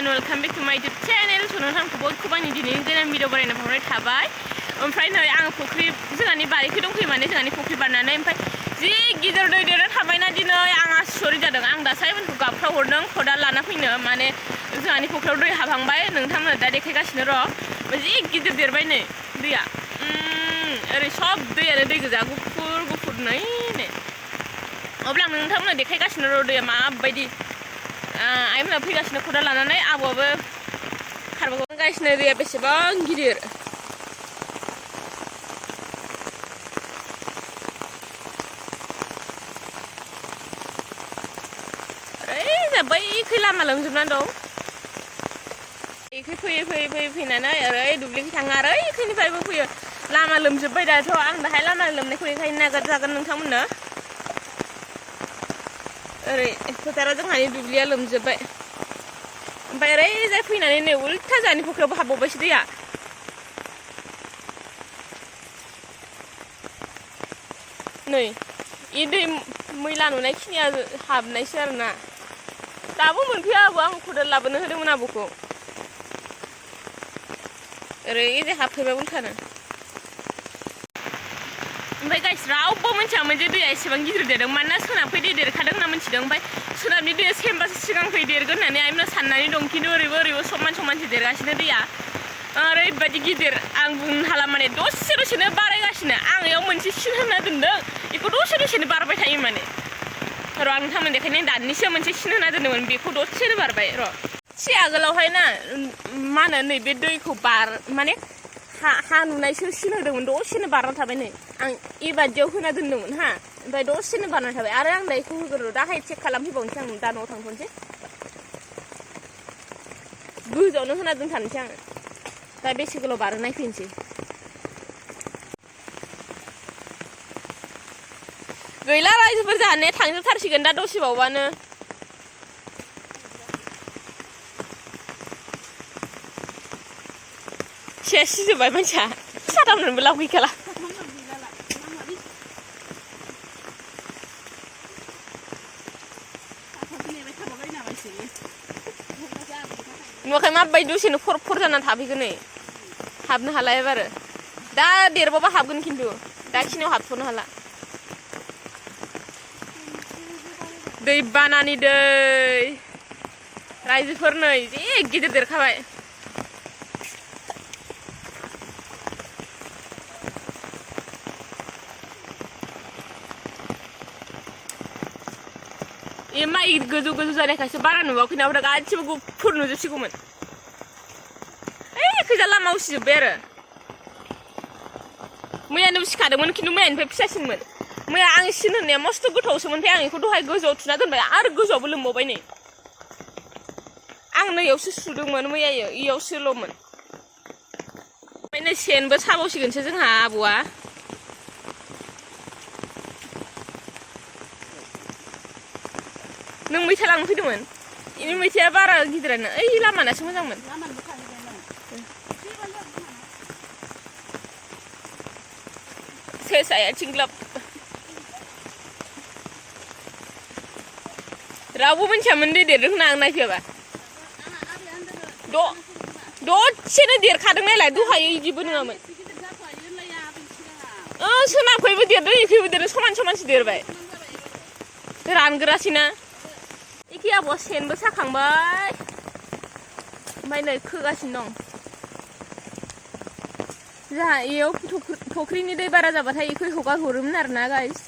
and welcome back to my YouTube channel. So नोंथांखौ बयखौबो आंनि दिनैनि गोदान भिडिअ बानायनो हरनाय थाबाय। ओमफ्राय नै आं फुख्रि जोंहानि बारिखै दंफैयो माने जोंहानि फुख्रि बारनानै ओमफ्राय जि गिदिर दै देरना थाबायना दिनै आं आसरित जादों। आं दासायमोनखौ गाबफ्राव हरदों खदाल लाना फैनो माने जोंहानि फुख्रियाव दै हाबहांबाय नोंथांमोना दा देखायगासिनो र' जि गिदिर देरबाय नै दैया ओरै सब दैयानो दै गोजा गुफुर गुफुर नै अब्ला आं नोंथांमोना देखायगासिनो र' दैया माबायदि आइमोना फैगासिनो खदाल लानानै आबौआबो खारबोगासिनो दैया बेसेबां गिदिर ओरै बैखै लामा लोमजोबनानै दं बेखै फैयै फैनानै ओरै दुब्लिखै थाङो आरो ओइखैनिफ्रायबो फैयो लामा लोमजोबबाय दाथ' आं दाहाय लामा लोमनायखौ देखायनो नाजागोन नोंथांमोननो ओरै फोथाराव जोंहानि दुब्लिया लोमजोबबाय ओमफ्राय ओरैजाय फैनानै नै उल्था जोंहानि फुख्रियावबो हाबबावबायसो दैया नै इ दै मैला नुनायखिनिया हाबनायसो आरोना दाबो मोनफैया आबौ आं खदाल लाबोनो होदोंमोन आबौखौ ओरैजाय हाबफैबाय उल्थानो ओमफ्राय गाइस रावबो मिथियामोन जे दैया एसेबां गिदिर देरदों मानोना सोनाबखै दै देरखादों होनना मिथिदों ओमफ्राय सोनाबनि दैया सेमबासो सिगांखै देरगोन होननानै आइमोना साननानै दं खिन्थु ओरैबो समान समानसो देरगासिनो दैया ओरैबायदि गिदिर आं बुंनो हाला माने दसेनो बारायगासिनो आं इयाव मोनसे सिन होना दोनदों बेखौ दसेनो बारबाय थायो माने र' आं नोंथांमोन देखायनो दानिसो मोनसे सिन होना दोनदोंमोन बेखौ दसेनो बारबाय र' एसे आगोलावहाय ना मा होनो नैबे दैखौ माने हा नुनायसो सिन होदोंमोन दसेनो बारना थाबाय नै आं इबादियाव होना दोनदोंमोन हा ओमफ्राय दसेनो बारना थाबाय आरो आं दायोखौ होगोन र' दाहाय चेक खालामफैबावनोसै आं दा न'आव थांथ'नोसै गोजौआवनो होना दोनथानोसै आङो दा बेसे गोलाव बारो नायफैनोसै गैला रायजोफोर जानाया थांजोबथारसिगोन दा दसे बावबानो सेस सिजोबबाय मानसिया साथामनोबो लाब गैखाला नुवाखै माबायदि दसेनो फर जानानै थाफैगोन नै हाबनो हाला एबारो दा देरबाबा हाबगोन खिन्थु दाखिनियाव हाबथ'नो हाला दैबानानि दै रायजोफोर नै जि गिदिर देरखाबाय ए माइ गोजौ जानायखायसो बारा नुवाखैना ओमफ्राय गासिबो गुफुर नुजोबसिगौमोन ओइ खैजा लामा उसिजोब्बाय आरो मैयानो उसिखादोंमोन खिन्थु मैयानिफ्राय फिसासिनमोन मैया आं सिन होननाया मस्थ' गोथावसोमोन ओमफ्राय आं बेखौ दहाय गोजौआव थुना दोनबाय आरो गोजौआवबो लोमबावबाय नै आं नैयावसो सुदोंमोन मैया इयावसोल'मोन ओमफ्राय नै सेनबो साबावसिगोनसो जोंहा आबौआ नों मैथा लांनो फैदोंमोन इनि मैथाया बारा गिदिरानो ओइ लामानासो मोजांमोन सेसाया थिंग्लाब रावबो मिथियामोन दै देरदों होनना आं नायफैयाबा दसेनो देरखादों नायलाय दहाय इदिबो नङामोन सोनाबखैबो देरदों इखैबो देरदों समानसो देरबाय रानगोरासैना इखै आबौआ सेनबो साखांबाय ओमफ्राय नै खोगासिनो दं जोंहा इयाव फुख्रिनि दै बारा जाबाथाय इखै हगार हरोमोन आरोना गाइस